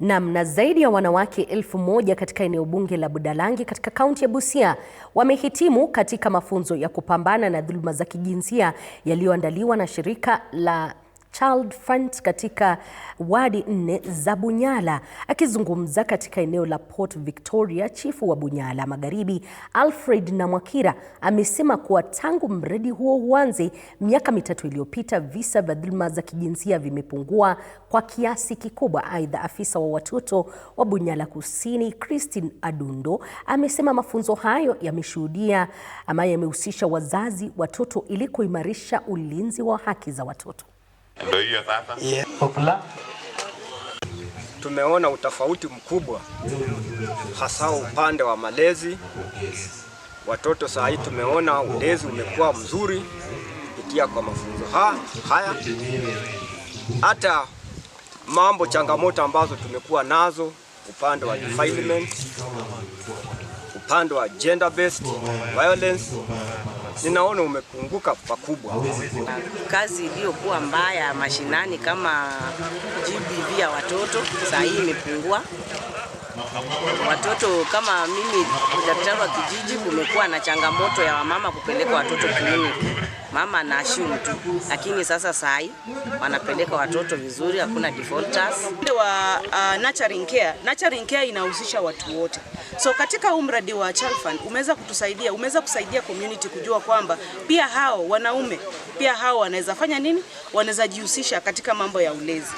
Na zaidi ya wanawake 1000 katika eneo bunge la Budalangi katika kaunti ya Busia wamehitimu katika mafunzo ya kupambana na dhuluma za kijinsia yaliyoandaliwa na shirika la Child Fund katika wadi 4 za Bunyala. Akizungumza katika eneo la Port Victoria, chifu wa Bunyala Magharibi Alfred Namwakira amesema kuwa tangu mradi huo uanze miaka 3 iliyopita visa vya dhuluma za kijinsia vimepungua kwa kiasi kikubwa. Aidha, afisa wa watoto wa Bunyala Kusini Christine Adundo amesema mafunzo hayo yameshuhudia ama yamehusisha wazazi, watoto ili kuimarisha ulinzi wa haki za watoto. Tumeona utofauti mkubwa hasa upande wa malezi watoto. Saa hii tumeona ulezi umekuwa mzuri kupitia kwa mafunzo haya. Hata mambo changamoto ambazo tumekuwa nazo upande wa defilement, upande wa gender based violence, ninaona umepunguka pakubwa. Kazi iliyokuwa mbaya mashinani kama GBV ya watoto saa hii imepungua. Watoto kama mimi daktari wa kijiji, kumekuwa na changamoto ya wamama kupeleka watoto kliniki. Mama anaashumu tu, lakini sasa saa hii wanapeleka watoto vizuri, hakuna defaulters. Wa nurturing care inahusisha watu wote. So katika mradi wa Child Fund umeweza kusaidia community kujua kwamba pia hao wanaume pia hao wanaweza fanya nini, wanaweza jihusisha katika mambo ya ulezi.